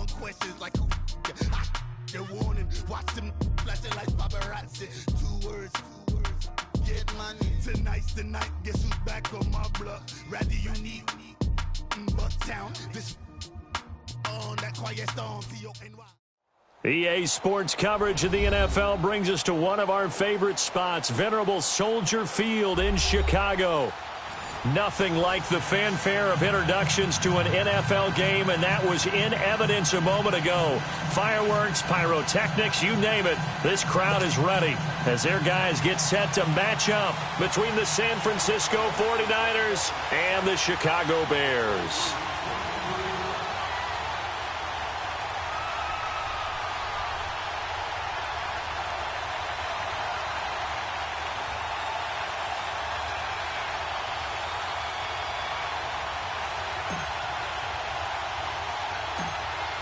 on questions like who the warning. Watch them flashing like paparazzi. Two words. Get money. Tonight's the night. Guess who's back on my block? Rather unique. Bucktown. This on that quiet storm. T-O-N-Y. EA Sports coverage of the NFL brings us to one of our favorite spots, venerable Soldier Field in Chicago. Nothing like the fanfare of introductions to an NFL game, and that was in evidence a moment ago. Fireworks, pyrotechnics, you name it. This crowd is ready as their guys get set to match up between the San Francisco 49ers and the Chicago Bears.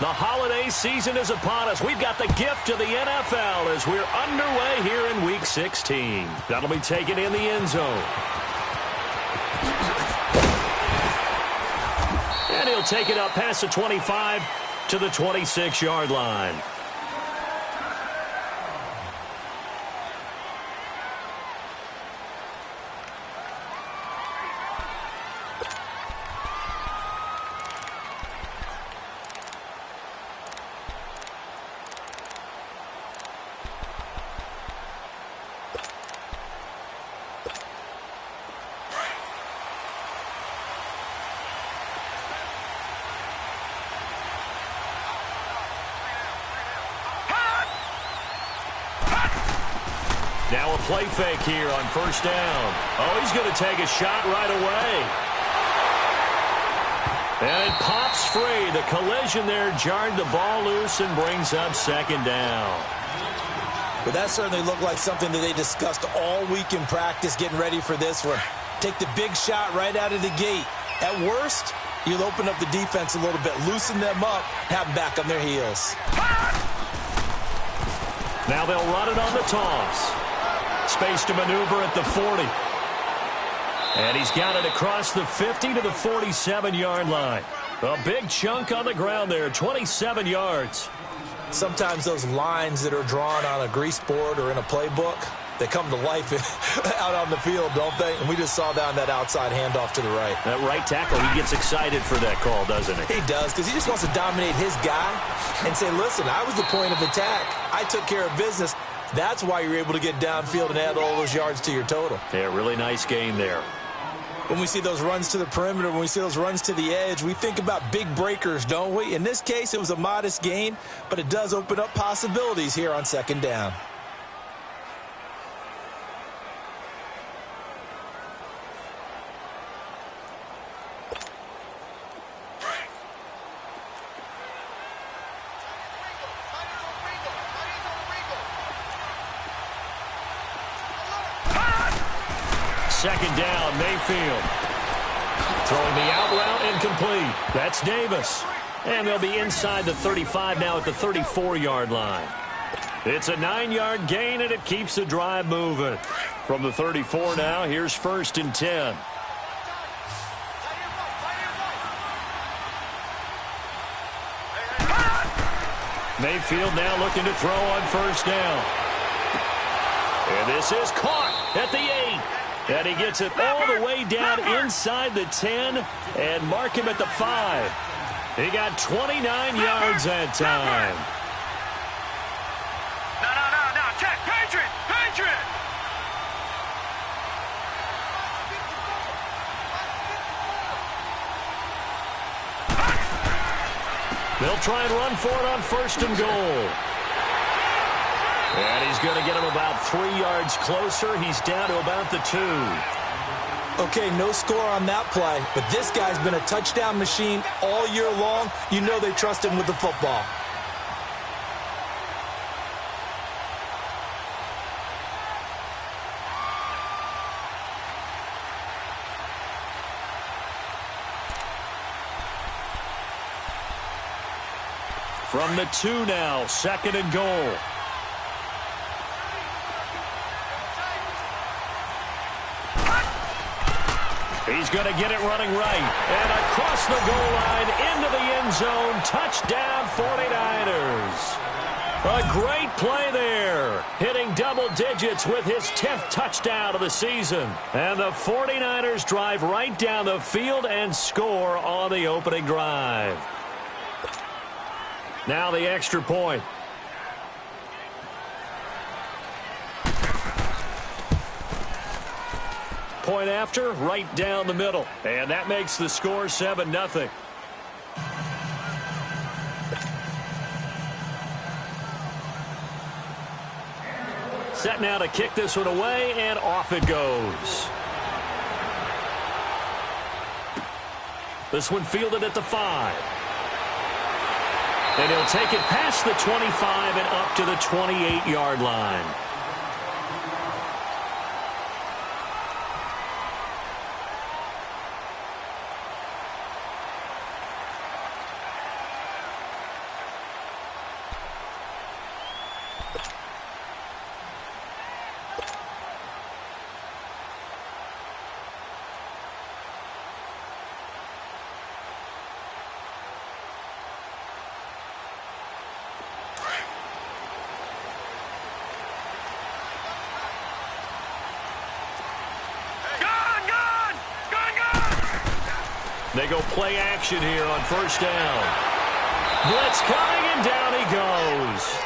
The holiday season is upon us. We've got the gift of the NFL as we're underway here in Week 16. That'll be taken in the end zone. And he'll take it up past the 25 to the 26-yard line. Now a play fake here on first down. Oh, he's going to take a shot right away. And it pops free. The collision there jarred the ball loose and brings up second down. But that certainly looked like something that they discussed all week in practice, getting ready for this one. Take the big shot right out of the gate. At worst, you'll open up the defense a little bit, loosen them up, have them back on their heels. Now they'll run it on the toss. Space to maneuver at the 40. And he's got it across the 50 to the 47-yard line. A big chunk on the ground there, 27 yards. Sometimes those lines that are drawn on a grease board or in a playbook, they come to life out on the field, don't they? And we just saw that on that outside handoff to the right. That right tackle, he gets excited for that call, doesn't he? He does, because he just wants to dominate his guy and say, listen, I was the point of attack. I took care of business. That's why you're able to get downfield and add all those yards to your total. Yeah, really nice game there. When we see those runs to the perimeter, when we see those runs to the edge, we think about big breakers, don't we? In this case, it was a modest gain, but it does open up possibilities here on second down. Second down, Mayfield. Throwing the out route incomplete. That's Davis. And they'll be inside the 35 now at the 34-yard line. It's a 9-yard gain, and it keeps the drive moving. From the 34 now, here's first and 10. Mayfield now looking to throw on first down. And this is caught at the 8. And he gets it all the way down inside the 10 and mark him at the 5. He got 29 yards that time. No. Check. Patriot. They'll try and run for it on first and goal. And he's going to get him about 3 yards closer. He's down to about the 2. Okay, no score on that play, but this guy's been a touchdown machine all year long. You know they trust him with the football. From the 2 now, second and goal. He's going to get it running right. And across the goal line into the end zone. Touchdown 49ers. A great play there. Hitting double digits with his 10th touchdown of the season. And the 49ers drive right down the field and score on the opening drive. Now the extra point. Point after, right down the middle. And that makes the score 7-0. Set now to kick this one away, and off it goes. This one fielded at the 5. And he'll take it past the 25 and up to the 28-yard line. They go play action here on first down. Blitz coming, and down he goes.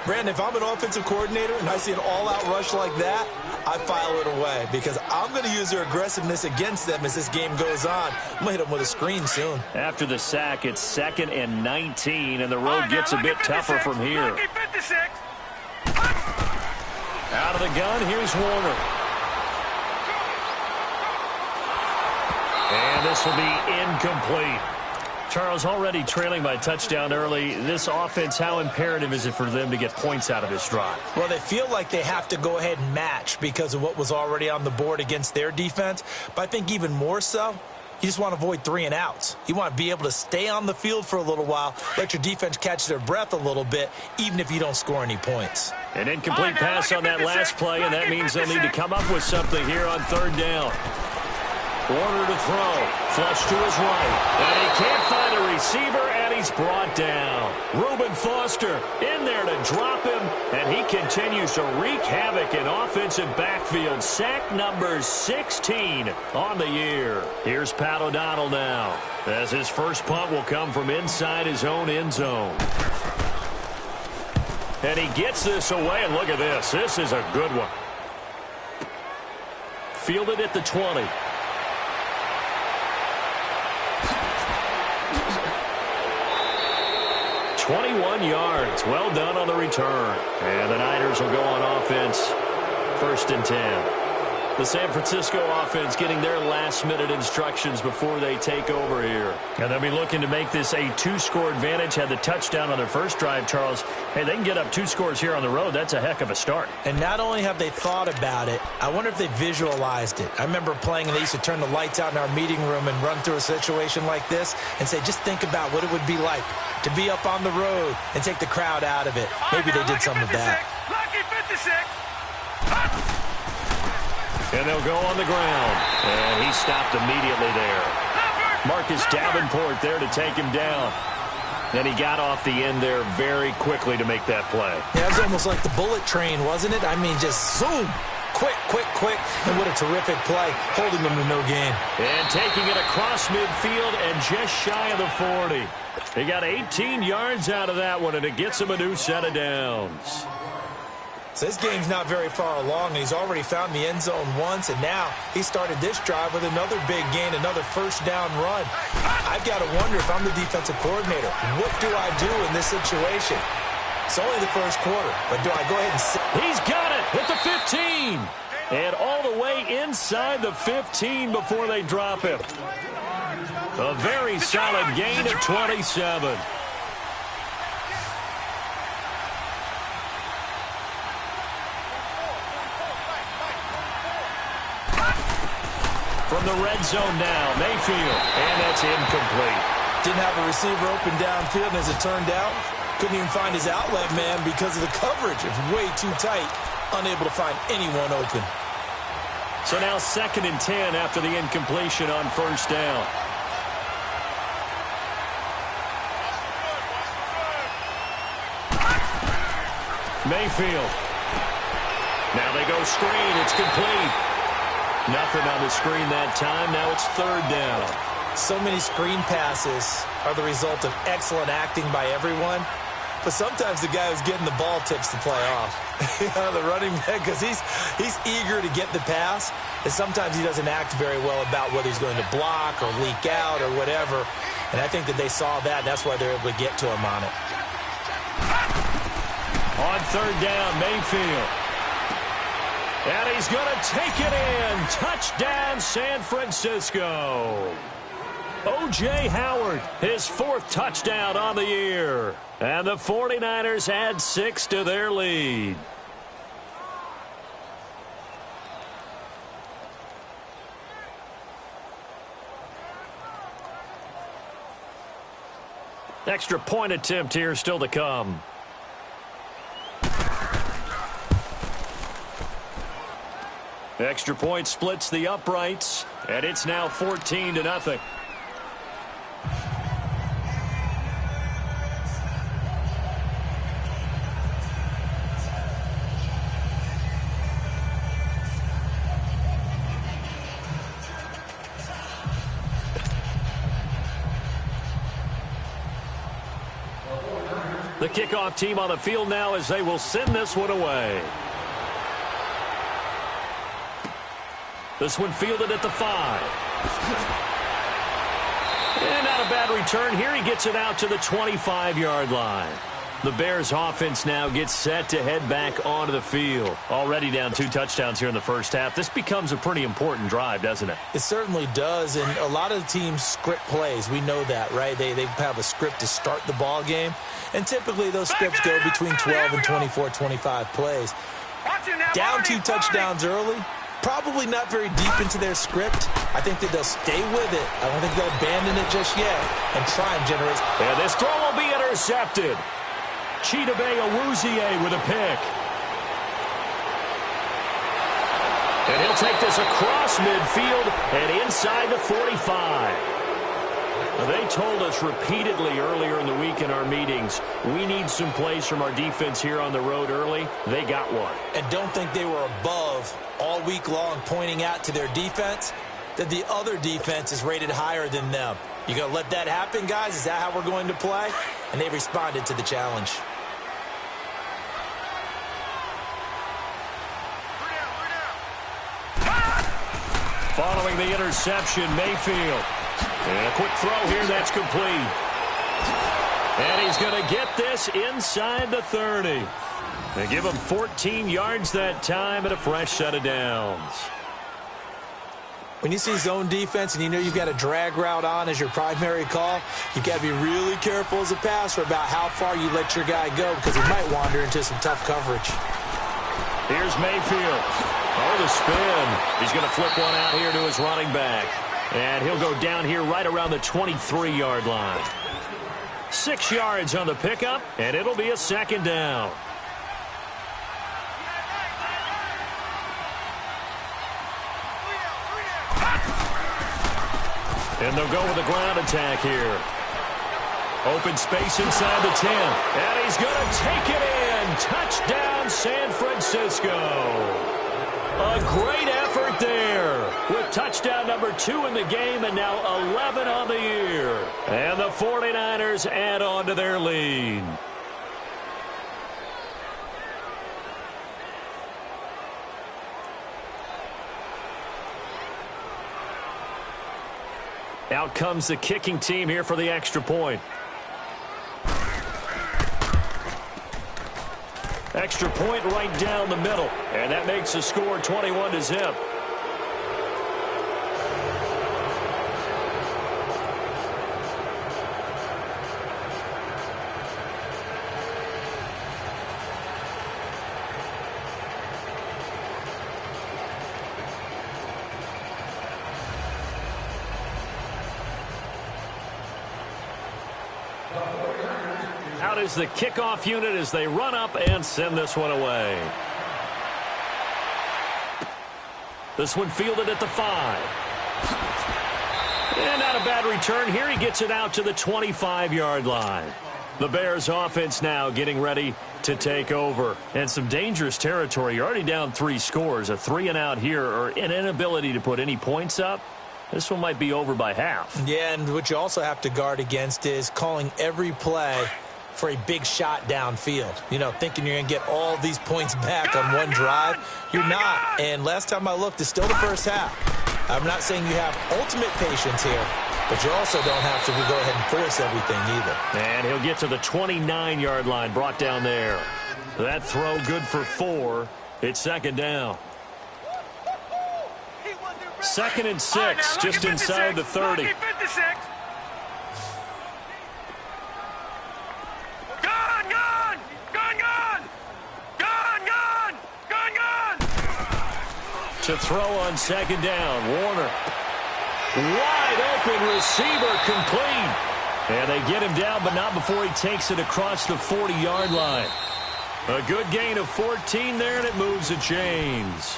Brandon, if I'm an offensive coordinator and I see an all-out rush like that, I file it away because I'm going to use their aggressiveness against them as this game goes on. I'm going to hit them with a screen soon. After the sack, it's 2nd and 19, and the road gets a bit tougher from here. Out of the gun, here's Warner. And this will be incomplete. Charles, already trailing by touchdown early. This offense, how imperative is it for them to get points out of this drive? Well, they feel like they have to go ahead and match because of what was already on the board against their defense. But I think even more so, you just want to avoid 3 and outs. You want to be able to stay on the field for a little while, let your defense catch their breath a little bit, even if you don't score any points. An incomplete pass on that last play, and that means they'll need to come up with something here on third down. Warner to throw. Flush to his right. And he can't find a receiver, and he's brought down. Reuben Foster in there to drop him, and he continues to wreak havoc in offensive backfield. Sack number 16 on the year. Here's Pat O'Donnell now, as his first punt will come from inside his own end zone. And he gets this away, and look at this. This is a good one. Fielded at the 20. 21 yards. Well done on the return. And the Niners will go on offense. 1st and 10. The San Francisco offense getting their last-minute instructions before they take over here. And they'll be looking to make this a 2-score advantage. Had the touchdown on their first drive, Charles. Hey, they can get up 2 scores here on the road. That's a heck of a start. And not only have they thought about it, I wonder if they visualized it. I remember playing, and they used to turn the lights out in our meeting room and run through a situation like this and say, just think about what it would be like to be up on the road and take the crowd out of it. Maybe they did some of that. Lucky 56. And they'll go on the ground. And he stopped immediately there. Marcus Davenport there to take him down. And he got off the end there very quickly to make that play. Yeah, it was almost like the bullet train, wasn't it? I mean, just zoom. Quick, quick, quick. And what a terrific play, holding them to no gain. And taking it across midfield and just shy of the 40. He got 18 yards out of that one, and it gets him a new set of downs. So this game's not very far along, and he's already found the end zone once, and now he started this drive with another big gain, another first down run. I've got to wonder if I'm the defensive coordinator, what do I do in this situation? It's only the first quarter, but do I go ahead and... He's got it at the 15. And all the way inside the 15 before they drop him. A very solid gain of 27. From the red zone now, Mayfield, and that's incomplete. Didn't have a receiver open downfield, and as it turned out, couldn't even find his outlet man because of the coverage. It's way too tight, unable to find anyone open. So now 2nd and 10 after the incompletion on first down. Mayfield. Now they go screen. It's complete. Nothing on the screen that time. Now it's 3rd down. So many screen passes are the result of excellent acting by everyone. But sometimes the guy who's getting the ball tips the play off. The running back, because he's eager to get the pass. And sometimes he doesn't act very well about whether he's going to block or leak out or whatever. And I think that they saw that. That's why they're able to get to him on it. On 3rd down, Mayfield. And he's going to take it in. Touchdown, San Francisco. O.J. Howard, his 4th touchdown on the year. And the 49ers add 6 to their lead. Extra point attempt here still to come. Extra point splits the uprights, and it's now 14-0. The kickoff team on the field now as they will send this one away. This one fielded at the 5. And not a bad return here. He gets it out to the 25-yard line. The Bears offense now gets set to head back onto the field. Already down 2 touchdowns here in the first half. This becomes a pretty important drive, doesn't it? It certainly does, and a lot of the teams script plays. We know that, right? They have a script to start the ball game, and typically those scripts go between 12 and 24, 25 plays. Down 2 touchdowns early, probably not very deep into their script. I think that they'll stay with it. I don't think they'll abandon it just yet and try and generate. And this throw will be intercepted. Chidobe Awuzie with a pick. And he'll take this across midfield and inside the 45. They told us repeatedly earlier in the week in our meetings, we need some plays from our defense here on the road early. They got one. And don't think they were above all week long pointing out to their defense that the other defense is rated higher than them. You going to let that happen, guys? Is that how we're going to play? And they responded to the challenge. Following the interception, Mayfield. And a quick throw here, that's complete. And he's going to get this inside the 30. They give him 14 yards that time and a fresh set of downs. When you see zone defense and you know you've got a drag route on as your primary call, you've got to be really careful as a passer about how far you let your guy go because he might wander into some tough coverage. Here's Mayfield. Oh, the spin. He's going to flip one out here to his running back. And he'll go down here right around the 23-yard line. 6 yards on the pickup, and it'll be a 2nd down. And they'll go with a ground attack here. Open space inside the 10. And he's going to take it in. Touchdown, San Francisco. A great effort there with touchdown number 2 in the game and now 11 on the year. And the 49ers add on to their lead. Out comes the kicking team here for the extra point. Extra point right down the middle. And that makes the score 21-0. Out is the kickoff unit as they run up and send this one away. This one fielded at the 5. And not a bad return here. He gets it out to the 25-yard line. The Bears offense now getting ready to take over. And some dangerous territory. You're already down 3 scores. A 3-and-out here, or an inability to put any points up. This one might be over by half. Yeah, and what you also have to guard against is calling every play for a big shot downfield. You know, thinking you're going to get all these points back on one drive. You're not. And last time I looked, it's still the first half. I'm not saying you have ultimate patience here, but you also don't have to go ahead and force everything either. And he'll get to the 29-yard line, brought down there. That throw good for 4. It's second down. 2nd and 6, just inside the 30. To throw on second down, Warner. Wide open receiver, complete. And they get him down, but not before he takes it across the 40-yard line. A good gain of 14 there, and it moves the chains.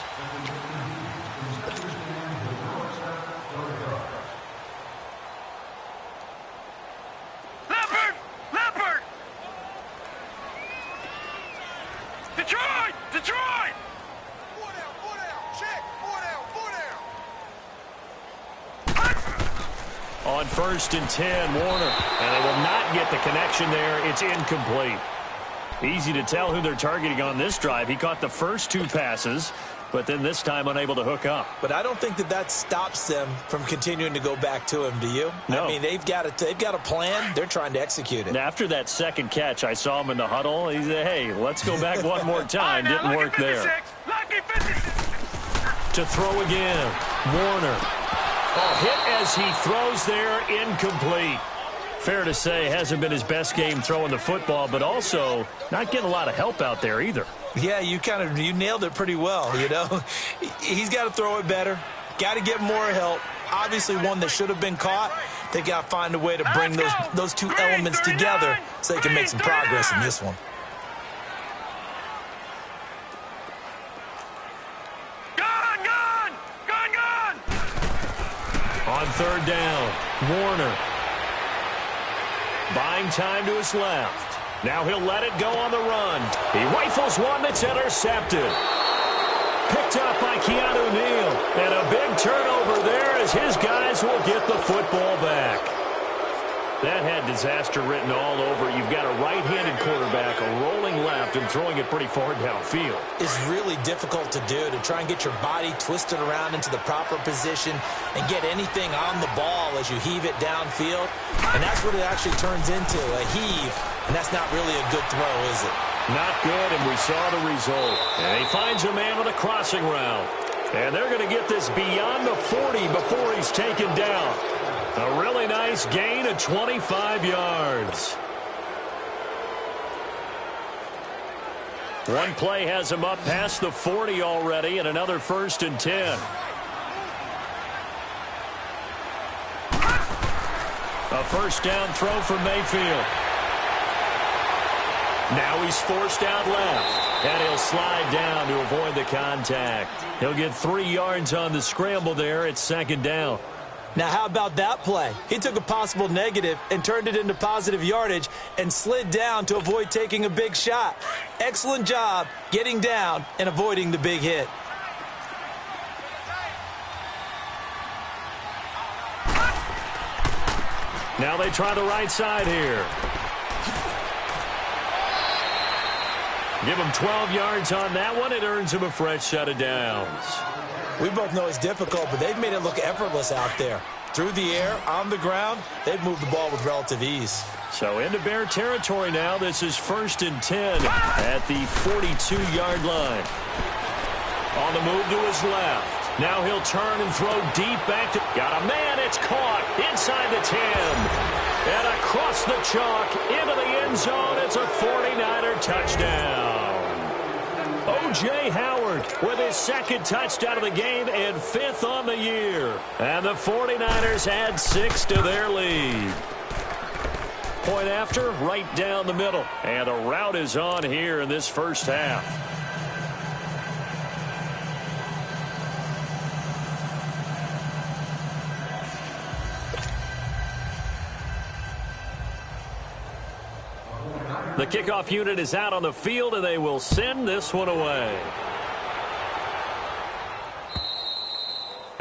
On 1st and 10, Warner. And they will not get the connection there. It's incomplete. Easy to tell who they're targeting on this drive. He caught the first 2 passes, but then this time unable to hook up. But I don't think that stops them from continuing to go back to him, do you? No. I mean, they've got a plan. They're trying to execute it. After that second catch, I saw him in the huddle. He said, hey, let's go back one more time. Didn't work there. To throw again, Warner. Oh, hit as he throws there, incomplete. Fair to say, hasn't been his best game throwing the football, but also not getting a lot of help out there either. Yeah, you nailed it pretty well, you know. He's got to throw it better, got to get more help. Obviously one that should have been caught. They got to find a way to bring those 2 elements together so they can make some progress in this one. On 3rd down, Warner. Buying time to his left. Now he'll let it go on the run. He rifles one that's intercepted. Picked up by Keanu Neal. And a big turnover there as his guys will get the football back. That had disaster written all over. You've got a right-handed quarterback, a rolling left, and throwing it pretty far downfield. It's really difficult to do, to try and get your body twisted around into the proper position and get anything on the ball as you heave it downfield. And that's what it actually turns into, a heave. And that's not really a good throw, is it? Not good, and we saw the result. And he finds a man on the crossing route. And they're going to get this beyond the 40 before he's taken down. A really nice gain of 25 yards. One play has him up past the 40 already, and another 1st and 10. A first down throw from Mayfield. Now he's forced out left, and he'll slide down to avoid the contact. He'll get 3 yards on the scramble there. It's 2nd down. Now, how about that play? He took a possible negative and turned it into positive yardage and slid down to avoid taking a big shot. Excellent job getting down and avoiding the big hit. Now they try the right side here. Give him 12 yards on that one. It earns him a fresh set of downs. We both know it's difficult, but they've made it look effortless out there. Through the air, on the ground, they've moved the ball with relative ease. So into Bear territory now. This is 1st and 10 at the 42-yard line. On the move to his left. Now he'll turn and throw deep back to... Got a man, it's caught inside the 10. And across the chalk into the end zone. It's a 49er touchdown. O.J. Howard with his 2nd touchdown of the game and 5th on the year. And the 49ers add 6 to their lead. Point after, right down the middle. And the route is on here in this first half. The kickoff unit is out on the field, and they will send this one away.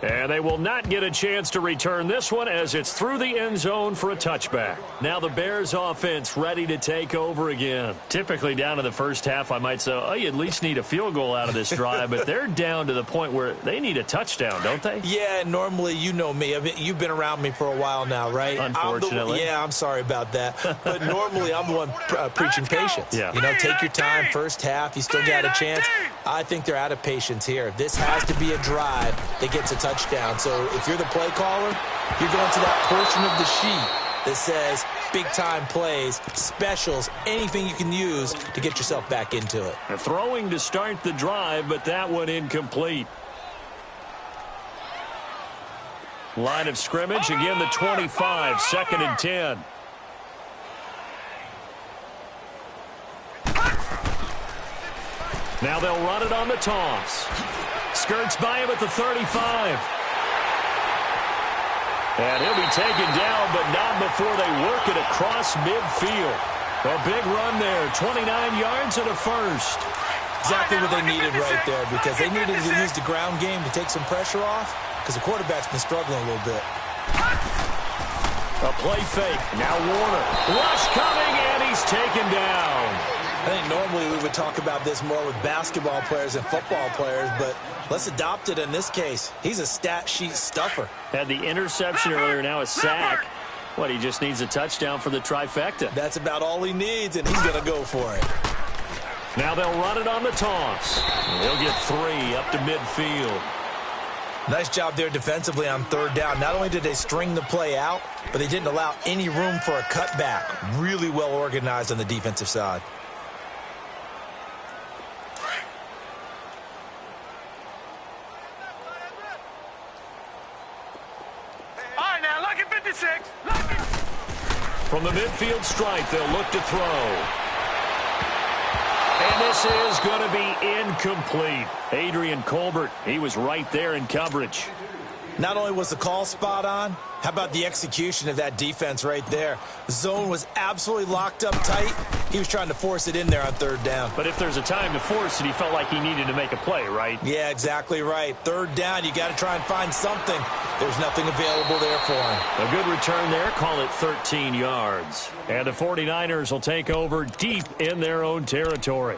And they will not get a chance to return this one as it's through the end zone for a touchback. Now the Bears offense ready to take over again. Typically down to the first half, I might say, oh, you at least need a field goal out of this drive, but they're down to the point where they need a touchdown, don't they? Yeah, normally, you know me. You've been around me for a while now, right? Unfortunately. I'm sorry about that. But normally I'm the one preaching patience. Yeah. You know, take your time, first half, you still got a chance. I think they're out of patience here. This has to be a drive that gets a touchdown. So if you're the play caller, you're going to that portion of the sheet that says big-time plays, specials, anything you can use to get yourself back into it. Throwing to start the drive, but that one incomplete. Line of scrimmage, again the 25, 2nd and 10. Now they'll run it on the toss. Skirts by him at the 35. And he'll be taken down, but not before they work it across midfield. A big run there, 29 yards and a first. Exactly what they needed right there, because they needed to use the ground game to take some pressure off, because the quarterback's been struggling a little bit. A play fake. Now Warner. Rush coming, and he's taken down. I think normally we would talk about this more with basketball players and football players, but let's adopt it in this case. He's a stat sheet stuffer. Had the interception earlier, now a sack. What, he just needs a touchdown for the trifecta. That's about all he needs, and he's going to go for it. Now they'll run it on the toss. They'll get 3 up to midfield. Nice job there defensively on 3rd down. Not only did they string the play out, but they didn't allow any room for a cutback. Really well organized on the defensive side. From the midfield stripe, they'll look to throw. And this is going to be incomplete. Adrian Colbert, he was right there in coverage. Not only was the call spot on, how about the execution of that defense right there? The zone was absolutely locked up tight. He was trying to force it in there on 3rd down. But if there's a time to force it, he felt like he needed to make a play, right? Yeah, exactly right. 3rd down, you got to try and find something. There's nothing available there for him. A good return there, call it 13 yards. And the 49ers will take over deep in their own territory.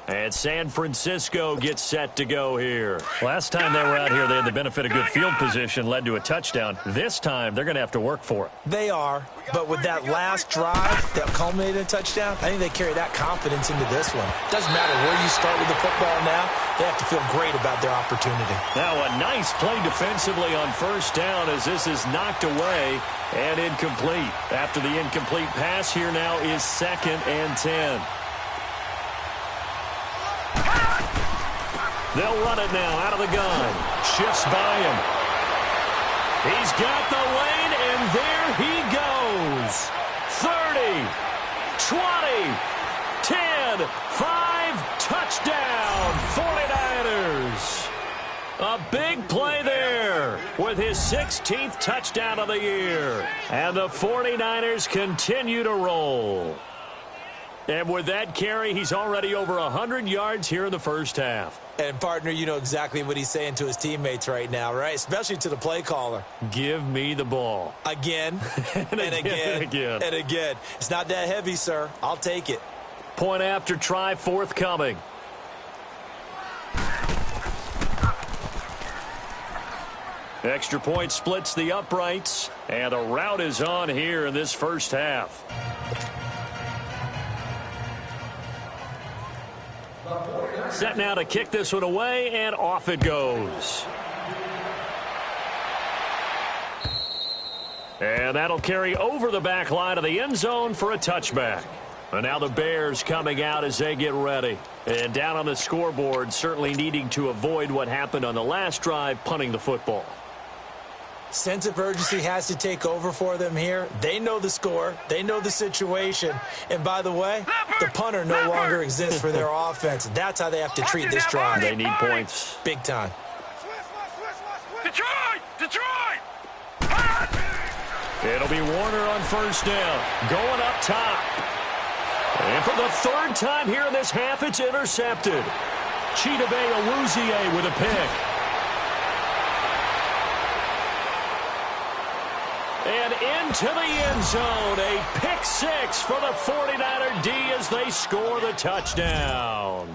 And San Francisco gets set to go here. Last time they were out here, they had the benefit of good field position, led to a touchdown. This time, they're going to have to work for it. They are, but with that last drive that culminated in a touchdown, I think they carry that confidence into this one. Doesn't matter where you start with the football now, they have to feel great about their opportunity. Now a nice play defensively on 1st down as this is knocked away and incomplete. After the incomplete pass, here now is 2nd and 10. They'll run it now out of the gun. Shifts by him. He's got the lane, and there he goes. 30, 20, 10, 5, touchdown, 49ers. A big play there with his 16th touchdown of the year. And the 49ers continue to roll. And with that carry, he's already over 100 yards here in the first half. And, partner, you know exactly what he's saying to his teammates right now, right? Especially to the play caller. Give me the ball. Again, and again. It's not that heavy, sir. I'll take it. Point after try forthcoming. Extra point splits the uprights. And the route is on here in this first half. Set now to kick this one away, and off it goes. And that'll carry over the back line of the end zone for a touchback. And now the Bears coming out as they get ready. And down on the scoreboard, certainly needing to avoid what happened on the last drive, punting the football. Sense of urgency has to take over for them here. They know the score. They know the situation. And by the way, the punter no longer exists for their offense. That's how they have to treat this drive. They need points. Big time. Detroit! It'll be Warner on 1st down. Going up top. And for the third time here in this half, it's intercepted. Chidobe Awuzie with a pick. And into the end zone, a pick six for the 49er D as they score the touchdown.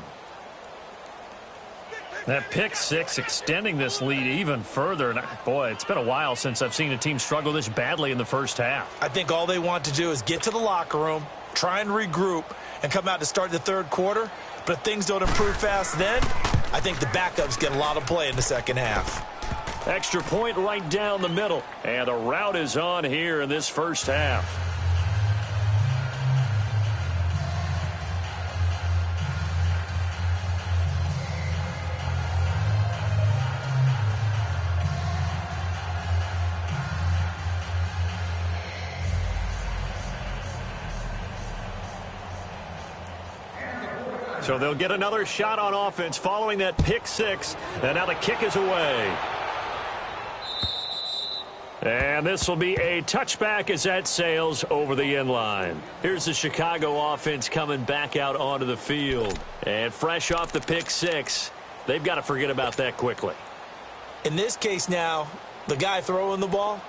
That pick six extending this lead even further. And boy, it's been a while since I've seen a team struggle this badly in the first half. I think all they want to do is get to the locker room, try and regroup, and come out to start the third quarter. But if things don't improve fast then, I think the backups get a lot of play in the second half. Extra point right down the middle. And the route is on here in this first half. So they'll get another shot on offense following that pick six. And now the kick is away. And this will be a touchback as that sails over the end line. Here's the Chicago offense coming back out onto the field. And fresh off the pick six, they've got to forget about that quickly. In this case now, the guy throwing the ball,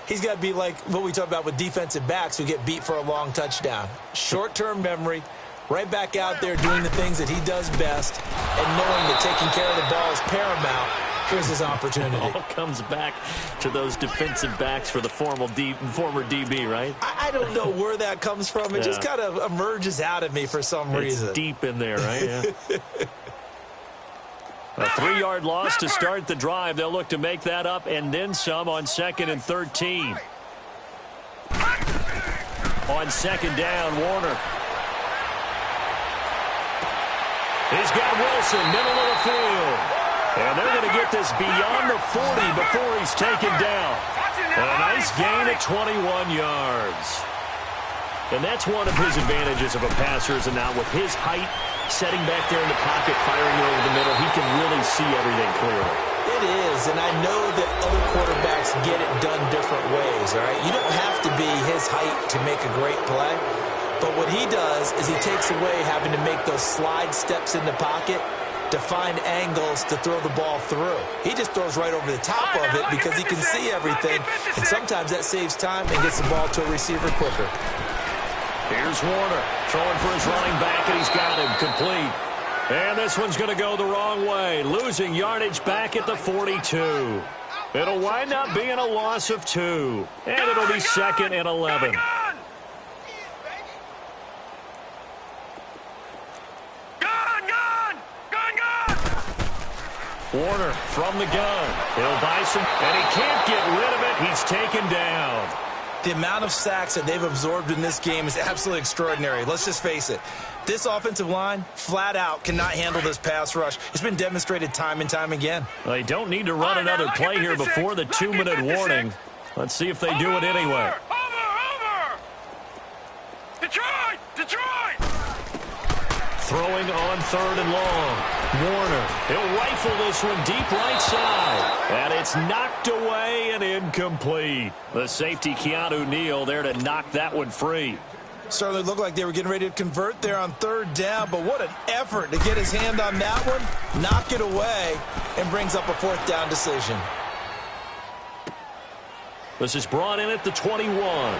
he's got to be like what we talk about with defensive backs who get beat for a long touchdown. Short-term memory, right back out there doing the things that he does best, and knowing that taking care of the ball is paramount. Here's his opportunity. It all comes back to those defensive backs for the former DB, right? I don't know where that comes from. It just kind of emerges out of me for some reason. It's deep in there, right? Yeah. A 3-yard loss to start the drive. They'll look to make that up and then some on 2nd and 13. On 2nd down, Warner. He's got Wilson, middle of the field. And they're going to get this beyond the 40 before he's taken down. And a nice gain at 21 yards. And that's one of his advantages of a passer, is now with his height, setting back there in the pocket, firing over the middle, he can really see everything clearly. It is, and I know that other quarterbacks get it done different ways, all right? You don't have to be his height to make a great play. But what he does is he takes away having to make those slide steps in the pocket to find angles to throw the ball through. He just throws right over the top of it because he can see everything, and sometimes that saves time and gets the ball to a receiver quicker. Here's Warner throwing for his running back, and he's got him complete. And this one's going to go the wrong way, losing yardage back at the 42. It'll wind up being a loss of 2, and it'll be 2nd and 11. Warner from the gun. He'll buy some, and he can't get rid of it. He's taken down. The amount of sacks that they've absorbed in this game is absolutely extraordinary. Let's just face it. This offensive line, flat out, cannot handle this pass rush. It's been demonstrated time and time again. They don't need to run another play here before the 2-minute warning. Let's see if they do it anyway. Over! Detroit! Throwing on 3rd and long. Warner, he'll rifle this one deep right side. And it's knocked away and incomplete. The safety, Keanu Neal, there to knock that one free. Certainly looked like they were getting ready to convert there on 3rd down, but what an effort to get his hand on that one, knock it away, and brings up a 4th down decision. This is brought in at the 21.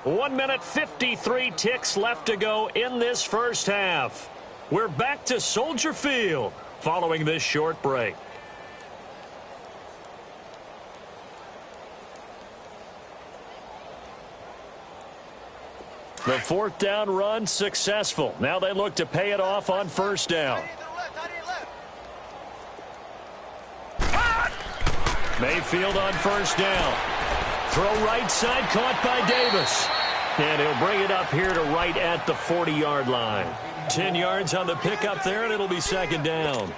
1 minute 53 ticks left to go in this first half. We're back to Soldier Field following this short break. The 4th down run successful. Now they look to pay it off on 1st down. Mayfield on 1st down. Throw right side, caught by Davis. And he'll bring it up here to right at the 40-yard line. 10 yards on the pickup there, and it'll be 2nd down.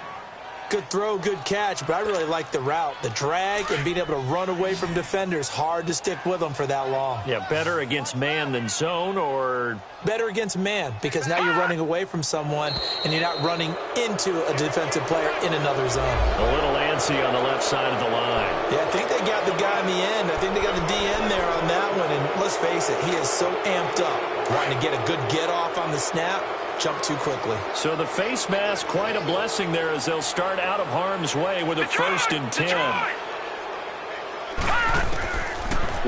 Good throw, good catch, but I really like the route. The drag and being able to run away from defenders, hard to stick with them for that long. Yeah, better against man than zone, or? Better against man, because now you're running away from someone and you're not running into a defensive player in another zone. A little antsy on the left side of the line. Yeah, I think they got the guy in the end. I think they got the DN there on that one, and let's face it, he is so amped up, wanting to get a good get-off on the snap. Jump too quickly. So the face mask, quite a blessing there as they'll start out of harm's way with a 1st and 10.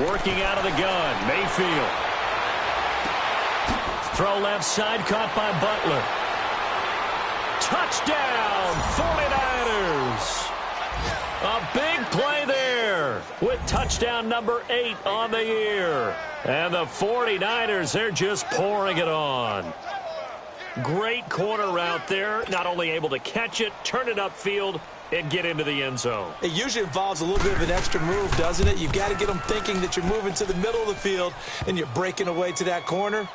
Working out of the gun, Mayfield. Throw left side, caught by Butler. Touchdown, 49ers. A big play there with touchdown number 8 on the year. And the 49ers, they're just pouring it on. Great corner route there. Not only able to catch it, turn it upfield, and get into the end zone. It usually involves a little bit of an extra move, doesn't it? You've got to get them thinking that you're moving to the middle of the field and you're breaking away to that corner.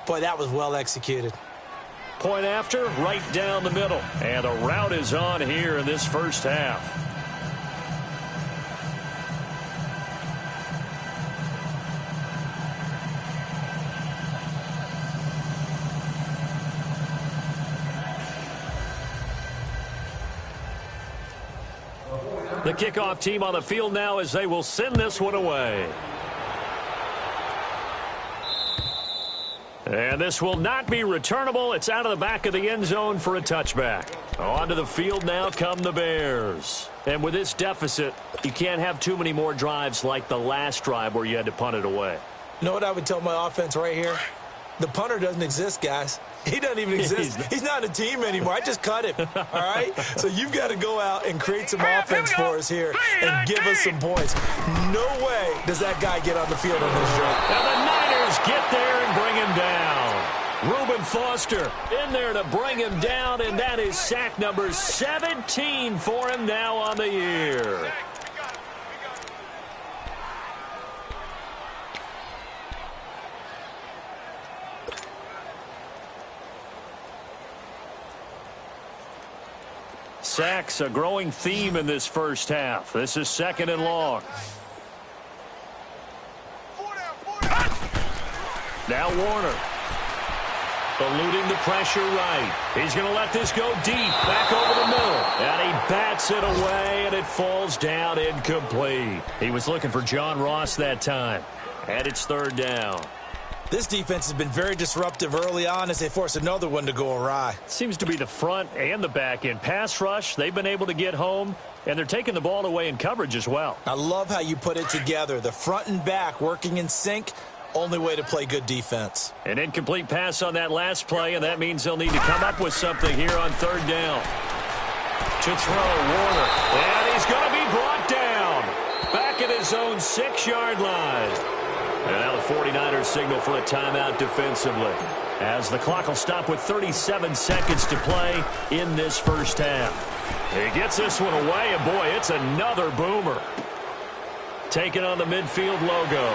Boy, that was well executed. Point after, right down the middle. And the route is on here in this first half. The kickoff team on the field now as they will send this one away. And this will not be returnable. It's out of the back of the end zone for a touchback. Onto the field now come the Bears. And with this deficit, you can't have too many more drives like the last drive where you had to punt it away. You know what I would tell my offense right here? The punter doesn't exist, guys. He doesn't even exist. He's not a team anymore. I just cut him, all right? So you've got to go out and create some offense for us here and give us some points. No way does that guy get on the field on this drive. And the Niners get there and bring him down. Reuben Foster in there to bring him down, and that is sack number 17 for him now on the year. Sacks, a growing theme in this first half. This is 2nd and long. Now Warner. Eluding the pressure right. He's going to let this go deep. Back over the middle. And he bats it away, and it falls down incomplete. He was looking for John Ross that time. And it's 3rd down. This defense has been very disruptive early on as they force another one to go awry. Seems to be the front and the back end. Pass rush, they've been able to get home, and they're taking the ball away in coverage as well. I love how you put it together. The front and back working in sync. Only way to play good defense. An incomplete pass on that last play, and that means they'll need to come up with something here on 3rd down. To throw, Warner. And he's going to be brought down. Back at his own 6-yard line. And now the 49ers signal for a timeout defensively, as the clock will stop with 37 seconds to play in this first half. He gets this one away, and boy, it's another boomer. Taking on the midfield logo.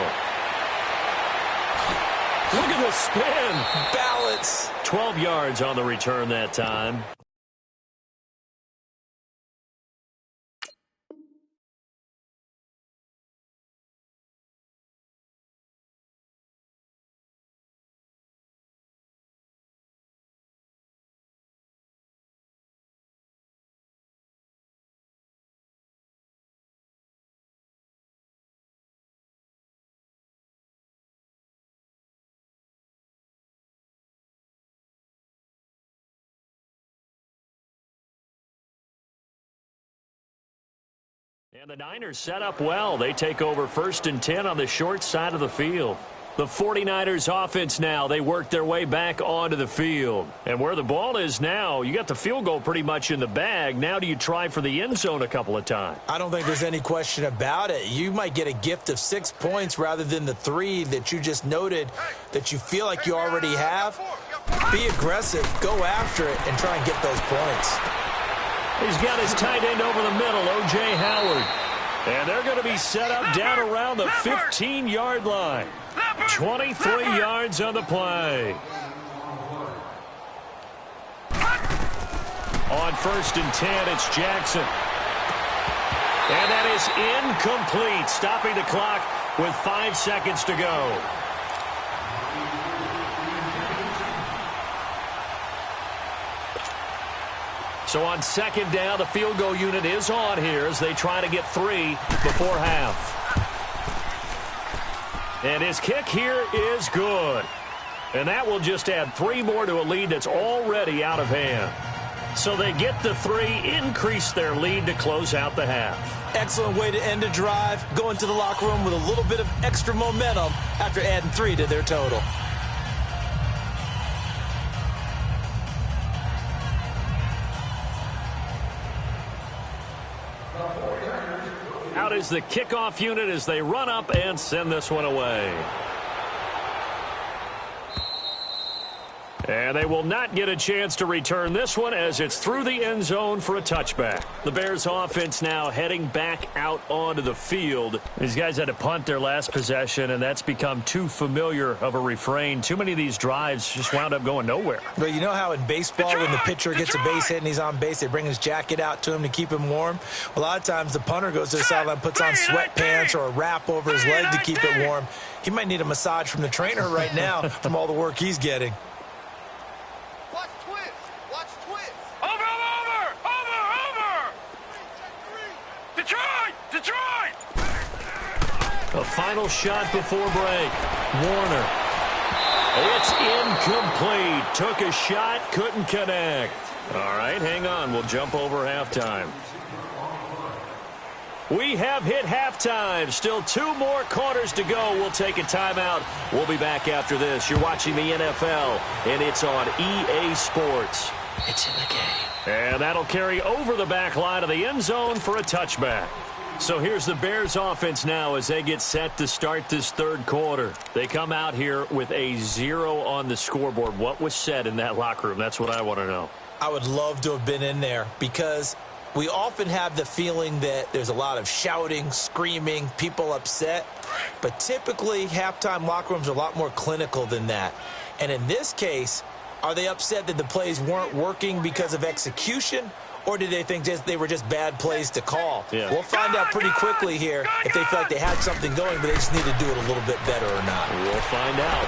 Look at the spin. Balance. 12 yards on the return that time. And the Niners set up well. They take over 1st and 10 on the short side of the field. The 49ers offense now, they work their way back onto the field. And where the ball is now, you got the field goal pretty much in the bag. Now do you try for the end zone a couple of times? I don't think there's any question about it. You might get a gift of 6 points rather than the 3 that you just noted that you feel like you already have. Be aggressive, go after it, and try and get those points. He's got his tight end over the middle, O.J. Howard. And they're going to be set up down around the 15-yard line. 23 yards on the play. On 1st and 10, it's Jackson. And that is incomplete, stopping the clock with 5 seconds to go. So on 2nd down, the field goal unit is on here as they try to get 3 before half. And his kick here is good. And that will just add 3 more to a lead that's already out of hand. So they get the 3, increase their lead to close out the half. Excellent way to end a drive. Go into the locker room with a little bit of extra momentum after adding 3 to their total. Out is the kickoff unit as they run up and send this one away. And they will not get a chance to return this one as it's through the end zone for a touchback. The Bears offense now heading back out onto the field. These guys had to punt their last possession, and that's become too familiar of a refrain. Too many of these drives just wound up going nowhere. But you know how in baseball when the pitcher gets a base hit and he's on base, they bring his jacket out to him to keep him warm? A lot of times the punter goes to the sideline, puts on sweatpants or a wrap over his leg to keep it warm. He might need a massage from the trainer right now from all the work he's getting. A final shot before break. Warner. It's incomplete. Took a shot, couldn't connect. All right, hang on. We'll jump over halftime. We have hit halftime. Still 2 more quarters to go. We'll take a timeout. We'll be back after this. You're watching the NFL, and it's on EA Sports. It's in the game. And that'll carry over the back line of the end zone for a touchback. So here's the Bears offense now as they get set to start this 3rd quarter. They come out here with a 0 on the scoreboard. What was said in that locker room? That's what I want to know. I would love to have been in there because we often have the feeling that there's a lot of shouting, screaming, people upset. But typically, halftime locker rooms are a lot more clinical than that. And in this case, are they upset that the plays weren't working because of execution? Or did they think they were just bad plays to call? Yeah. We'll find out pretty quickly here if they feel like they had something going, but they just need to do it a little bit better or not. We'll find out.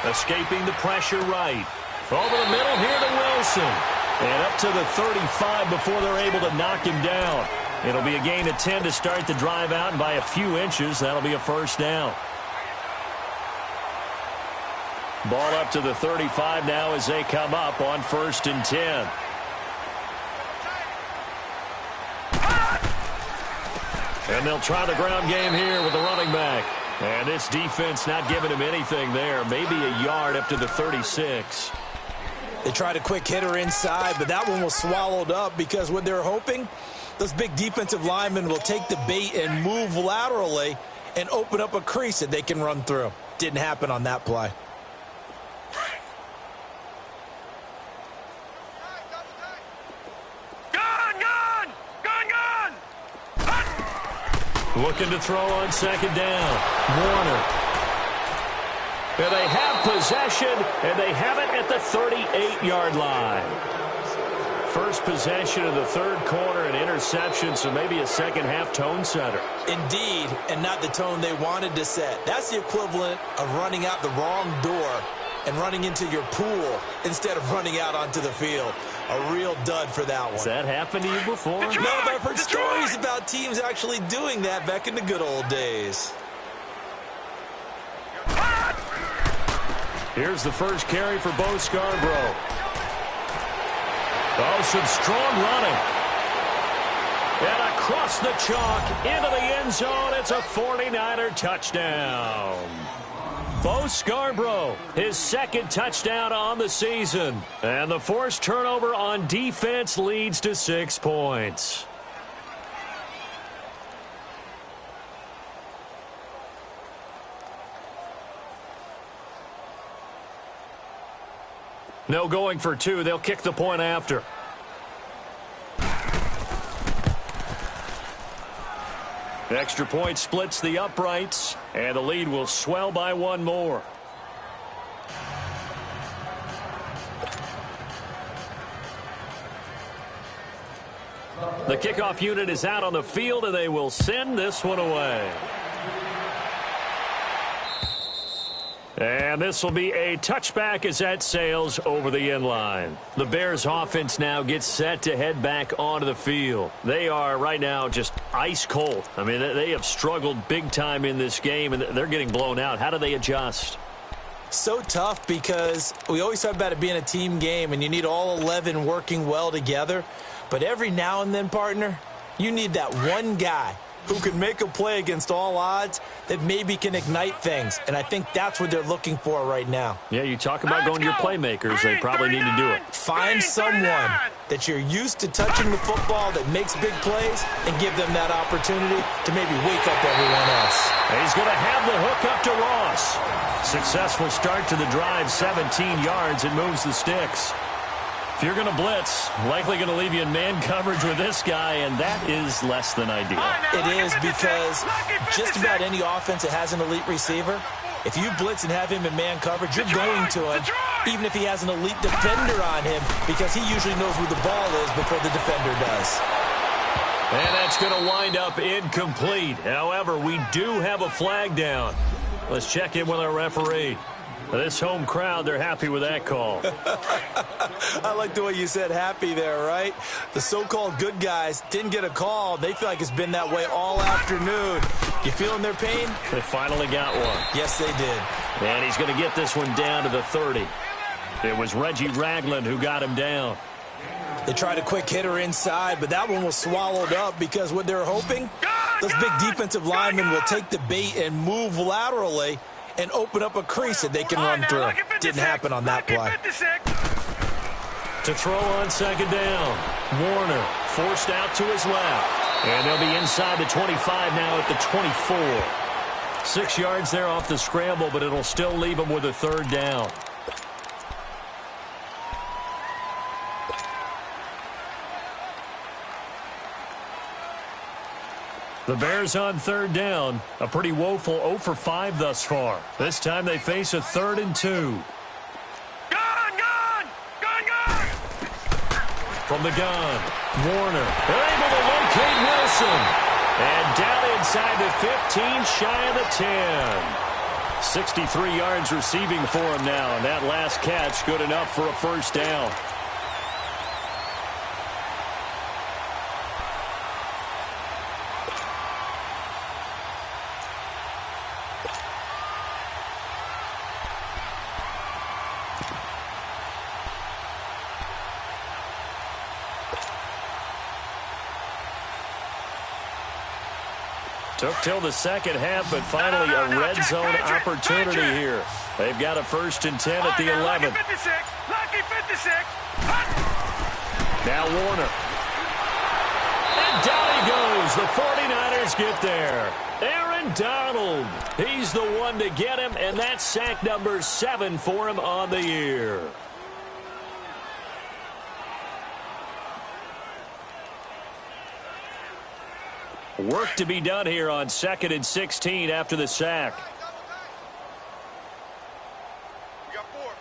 Escaping the pressure right. Over the middle here to Wilson. And up to the 35 before they're able to knock him down. It'll be a gain of 10 to start the drive out, and by a few inches, that'll be a 1st down. Ball up to the 35 now as they come up on 1st and 10. And they'll try the ground game here with the running back. And this defense not giving him anything there. Maybe a yard up to the 36. They tried a quick hitter inside, but that one was swallowed up because what they're hoping, those big defensive linemen will take the bait and move laterally and open up a crease that they can run through. Didn't happen on that play. Looking to throw on 2nd down. Warner. And they have possession, and they have it at the 38-yard line. First possession of the 3rd quarter, an interception, so maybe a second-half tone setter. Indeed, and not the tone they wanted to set. That's the equivalent of running out the wrong door and running into your pool instead of running out onto the field. A real dud for that one. Has that happened to you before? No, but I've heard stories about teams actually doing that back in the good old days. Here's the first carry for Bo Scarborough. Oh, some strong running. And across the chalk into the end zone. It's a 49er touchdown. Bo Scarborough, his 2nd touchdown on the season. And the forced turnover on defense leads to 6 points. No going for 2. They'll kick the point after. Extra point splits the uprights, and the lead will swell by 1 more. The kickoff unit is out on the field, and they will send this one away. And this will be a touchback as that sails over the end line. The Bears offense now gets set to head back onto the field. They are right now just ice cold. I mean, they have struggled big time in this game, and they're getting blown out. How do they adjust? So tough because we always talk about it being a team game, and you need all 11 working well together. But every now and then, partner, you need that one guy who can make a play against all odds that maybe can ignite things. And I think that's what they're looking for right now. Yeah, you talk about going to your playmakers. They probably need to do it. Find someone that you're used to touching the football that makes big plays and give them that opportunity to maybe wake up everyone else. He's going to have the hook up to Ross. Successful start to the drive, 17 yards. It moves the sticks. If you're going to blitz, likely going to leave you in man coverage with this guy, and that is less than ideal. It is because just about any offense that has an elite receiver, if you blitz and have him in man coverage, you're going to him, even if he has an elite defender on him, because he usually knows where the ball is before the defender does. And that's going to wind up incomplete. However, we do have a flag down. Let's check in with our referee. This home crowd, they're happy with that call. I like the way you said happy there, right? The so-called good guys didn't get a call. They feel like it's been that way all afternoon. You feeling their pain? They finally got one. Yes, they did. And he's going to get this one down to the 30. It was Reggie Ragland who got him down. They tried a quick hitter inside, but that one was swallowed up because what they're hoping, those big defensive linemen will take the bait and move laterally and open up a crease that they can run through. Didn't happen on that play. To throw on second down. Warner forced out to his left. And they'll be inside the 25 now at the 24. 6 yards there off the scramble, but it'll still leave them with a third down. The Bears on third down. A pretty woeful 0 for 5 thus far. This time they face a 3rd and 2. Gone! From the gun, Warner. They're able to locate Wilson. And down inside the 15, shy of the 10. 63 yards receiving for him now. And that last catch good enough for a first down. Took till the second half, but finally a red zone opportunity here. They've got a 1st and 10 at the 11. Lucky 56. Now Warner. And down he goes. The 49ers get there. Aaron Donald. He's the one to get him, and that's sack number 7 for him on the year. Work to be done here on 2nd and 16 after the sack. We got 4.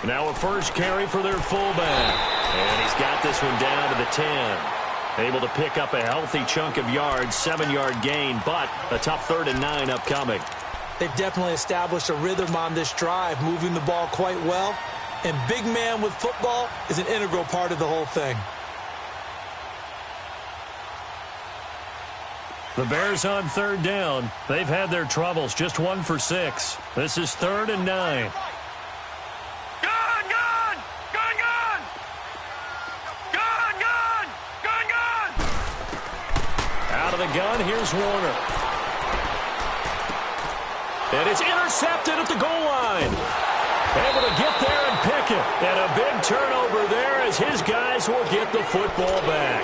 Now a first carry for their fullback. And he's got this one down to the 10. Able to pick up a healthy chunk of yards, 7-yard gain, but a tough 3rd and 9 upcoming. They've definitely established a rhythm on this drive, moving the ball quite well. And big man with football is an integral part of the whole thing. The Bears on third down. They've had their troubles, just 1 for 6. This is 3rd and 9. Out of the gun, here's Warner. And it's intercepted at the goal line. Able to get there and pick it. And a big turnover there as his guys will get the football back.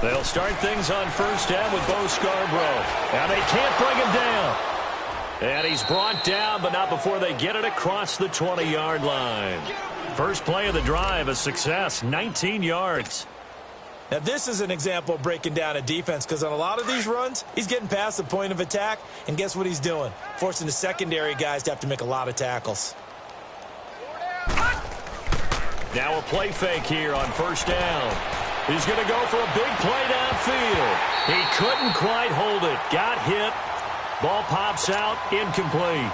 They'll start things on 1st down with Bo Scarborough. Now they can't bring him down. And he's brought down, but not before they get it across the 20-yard line. First play of the drive, a success, 19 yards. Now, this is an example of breaking down a defense, because on a lot of these runs, he's getting past the point of attack, and guess what he's doing? Forcing the secondary guys to have to make a lot of tackles. Now a play fake here on first down. He's going to go for a big play downfield. He couldn't quite hold it. Got hit. Ball pops out, incomplete.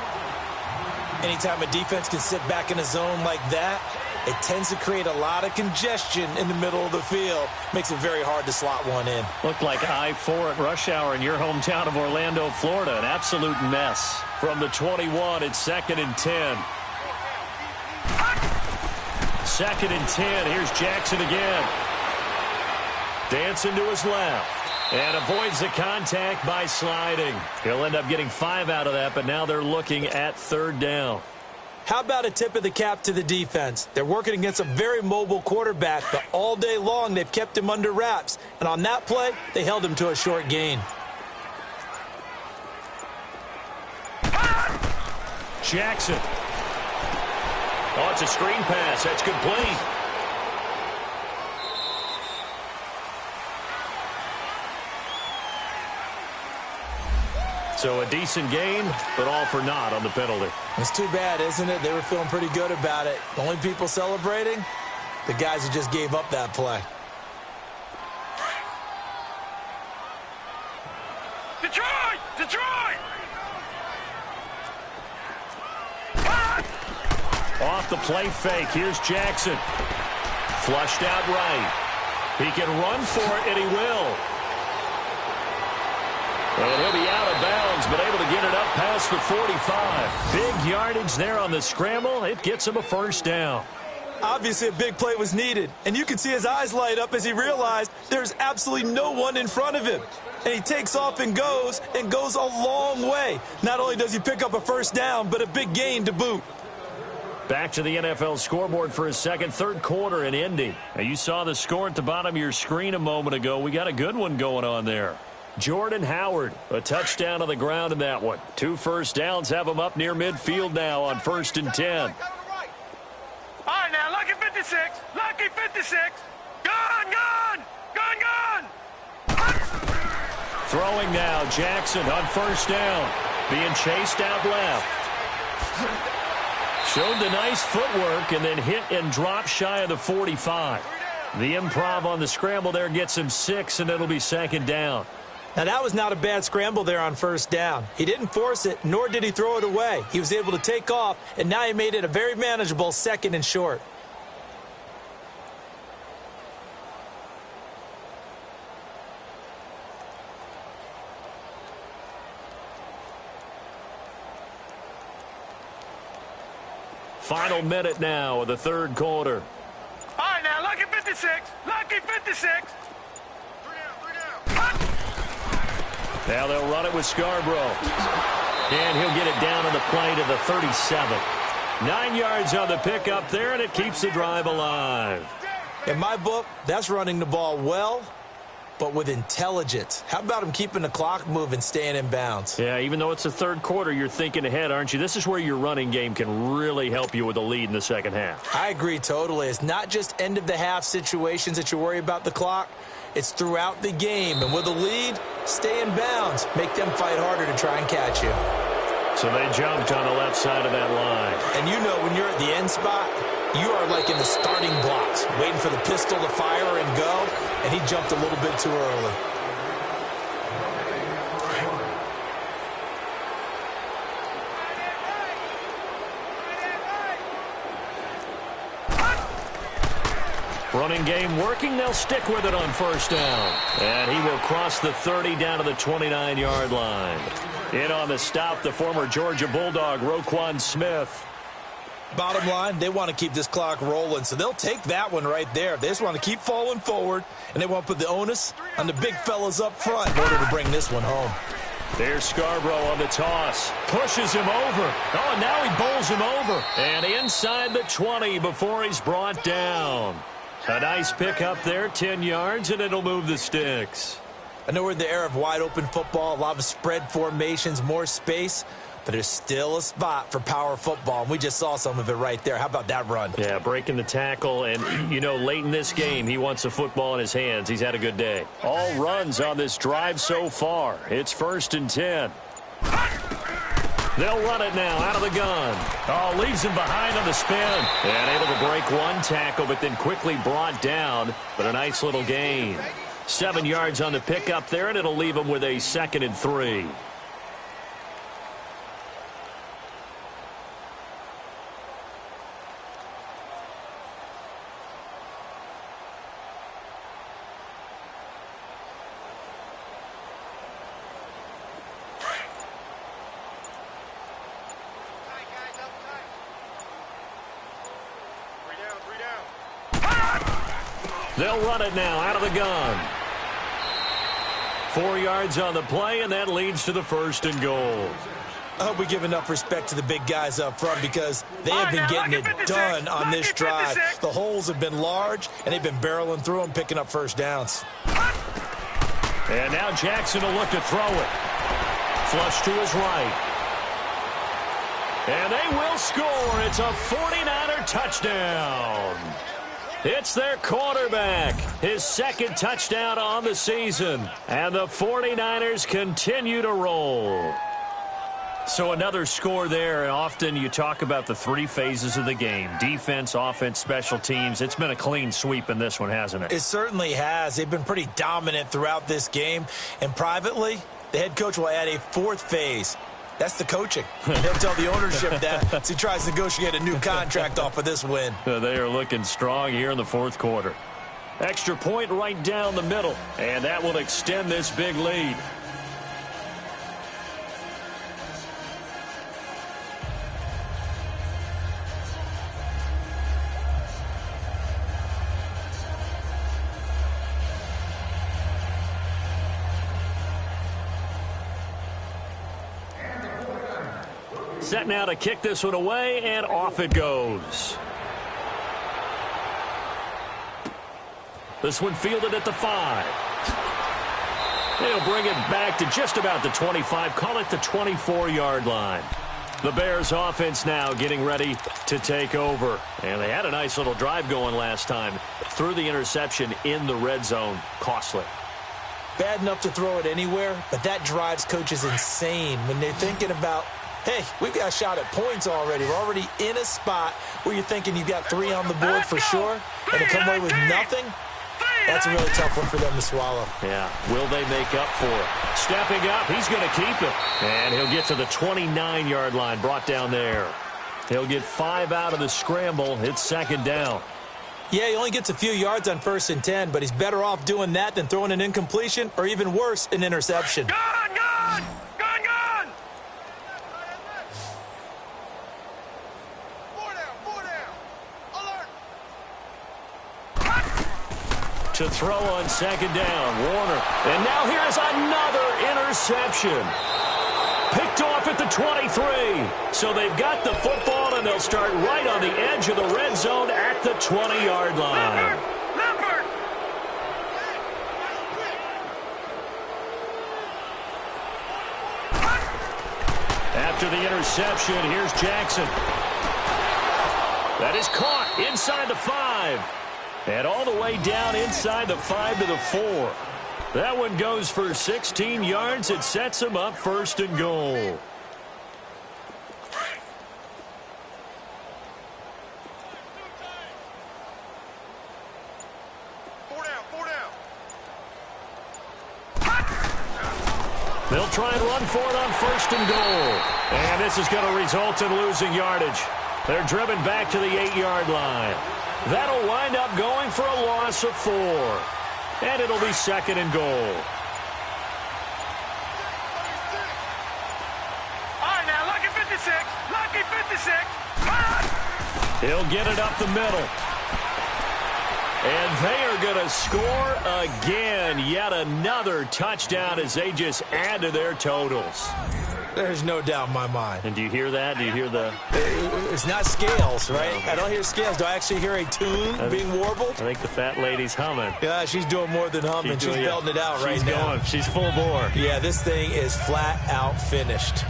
Anytime a defense can sit back in a zone like that, it tends to create a lot of congestion in the middle of the field. Makes it very hard to slot one in. Looked like I-4 at rush hour in your hometown of Orlando, Florida. An absolute mess. From the 21, it's 2nd and 10. 2nd and 10. Here's Jackson again. Dancing to his left. And avoids the contact by sliding. He'll end up getting 5 out of that, but now they're looking at 3rd down. How about a tip of the cap to the defense? They're working against a very mobile quarterback, but all day long they've kept him under wraps. And on that play, they held him to a short gain. Jackson. Oh, it's a screen pass. That's complete. So a decent game, but all for naught on the penalty. It's too bad, isn't it? They were feeling pretty good about it. The only people celebrating, the guys who just gave up that play. Detroit! Detroit! Off the play fake. Here's Jackson. Flushed out right. He can run for it, and he will. And he'll be out of bounds, but able to get it up past the 45. Big yardage there on the scramble. It gets him a first down. Obviously, a big play was needed, and you can see his eyes light up as he realized there's absolutely no one in front of him. And he takes off and goes a long way. Not only does he pick up a first down, but a big gain to boot. Back to the NFL scoreboard for his third quarter in Indy. Now, you saw the score at the bottom of your screen a moment ago. We got a good one going on there. Jordan Howard, a touchdown on the ground in that one. 2 first downs have him up near midfield now on 1st and 10. All right, now, lucky 56. Lucky 56. Gun, gun! Gun, gun! Throwing now, Jackson on first down. Being chased out left. Showed the nice footwork and then hit and dropped shy of the 45. The improv on the scramble there gets him 6, and it'll be 2nd down. Now, that was not a bad scramble there on first down. He didn't force it, nor did he throw it away. He was able to take off, and now he made it a very manageable 2nd and short. Final minute now of the third quarter. All right, now, lucky 56. Lucky 56. Now they'll run it with Scarborough. And he'll get it down on the play to the 37. 9 yards on the pickup there, and it keeps the drive alive. In my book, that's running the ball well, but with intelligence. How about him keeping the clock moving, staying in bounds? Yeah, even though it's the third quarter, you're thinking ahead, aren't you? This is where your running game can really help you with a lead in the second half. I agree totally. It's not just end-of-the-half situations that you worry about the clock. It's throughout the game. And with a lead, stay in bounds. Make them fight harder to try and catch you. So they jumped on the left side of that line. And you know when you're at the end spot, you are like in the starting blocks, waiting for the pistol to fire and go, and he jumped a little bit too early. Running game working. They'll stick with it on first down. And he will cross the 30 down to the 29-yard line. In on the stop, the former Georgia Bulldog, Roquan Smith. Bottom line, they want to keep this clock rolling, so they'll take that one right there. They just want to keep falling forward, and they want to put the onus on the big fellas up front in order to bring this one home. There's Scarborough on the toss. Pushes him over. Oh, and now he bowls him over. And inside the 20 before he's brought down. A nice pickup there, 10 yards, and it'll move the sticks. I know we're in the era of wide-open football, a lot of spread formations, more space. but there's still a spot for power football, and we just saw some of it right there. How about that run? Yeah, breaking the tackle, and, you know, late in this game, he wants the football in his hands. He's had a good day. All runs on this drive so far. It's 1st and 10. They'll run it now out of the gun. Oh, leaves him behind on the spin. And able to break one tackle, but then quickly brought down. But a nice little gain. 7 yards on the pickup there, and it'll leave him with a 2nd and 3. They'll run it now out of the gun. 4 yards on the play, and that leads to the 1st and goal. I hope we give enough respect to the big guys up front because they have been getting it done on this drive. The holes have been large, and they've been barreling through them, picking up first downs. And now Jackson will look to throw it. Flush to his right. And they will score. It's a 49er touchdown. It's their quarterback, his 2nd touchdown on the season. And the 49ers continue to roll. So another score there, and often you talk about the 3 phases of the game. Defense, offense, special teams. It's been a clean sweep in this one, hasn't it? It certainly has. They've been pretty dominant throughout this game. And privately, the head coach will add a 4th phase. That's the coaching. He'll tell the ownership that as he tries to negotiate a new contract off of this win. They are looking strong here in the 4th quarter. Extra point right down the middle, and that will extend this big lead. Set now to kick this one away, and off it goes. This one fielded at the 5. They'll bring it back to just about the 25, call it the 24-yard line. The Bears offense now getting ready to take over. And they had a nice little drive going last time. Threw the interception in the red zone. Costly. Bad enough to throw it anywhere, but that drives coaches insane when they're thinking about, hey, we've got a shot at points already. We're already in a spot where you're thinking you've got 3 on the board for sure, and to come away with nothing, that's a really tough one for them to swallow. Yeah, will they make up for it? Stepping up, he's going to keep it. And he'll get to the 29-yard line, brought down there. He'll get 5 out of the scramble. It's 2nd down. Yeah, he only gets a few yards on 1st and 10, but he's better off doing that than throwing an incompletion or even worse, an interception. Gone! To throw on 2nd down, Warner. And now here's another interception. Picked off at the 23. So they've got the football, and they'll start right on the edge of the red zone at the 20-yard line. Leopard! After the interception, here's Jackson. That is caught inside the 5. And all the way down inside the 5 to the 4. That one goes for 16 yards. It sets him up 1st and goal. They'll try and run for it on 1st and goal. And this is going to result in losing yardage. They're driven back to the 8-yard line. That'll wind up going for a loss of 4. And it'll be 2nd and goal. All right, now, lucky 56. Lucky 56. He'll get it up the middle. And they are going to score again. Yet another touchdown as they just add to their totals. There's no doubt in my mind. And do you hear that? Do you hear the... It's not scales, right? I don't hear scales. Do I actually hear a tune being warbled? I think the fat lady's humming. Yeah, she's doing more than humming. She's belting it out right now. She's full bore. Yeah, this thing is flat out finished.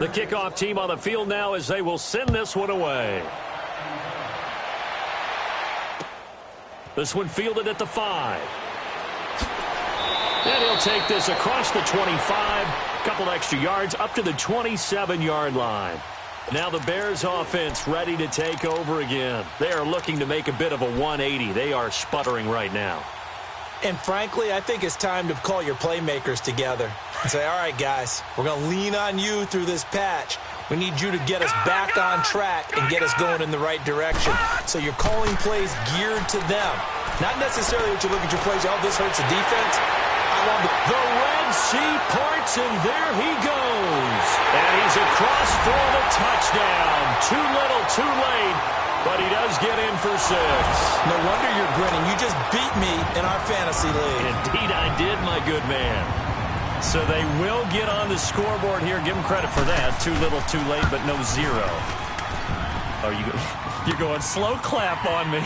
The kickoff team on the field now as they will send this one away. This one fielded at the 5. And he'll take this across the 25. A couple extra yards up to the 27-yard line. Now the Bears offense ready to take over again. They are looking to make a bit of a 180. They are sputtering right now. And frankly, I think it's time to call your playmakers together and say, all right, guys, we're going to lean on you through this patch. We need you to get us back on track and get us going in the right direction. So you're calling plays geared to them. Not necessarily what you look at your plays, oh, this hurts the defense. The Red Sea parts, and there he goes. And he's across for the touchdown. Too little, too late, but he does get in for 6. No wonder you're grinning. You just beat me in our fantasy league. Indeed I did, my good man. So they will get on the scoreboard here. Give them credit for that. Too little, too late, but no 0. Oh, you're going slow clap on me.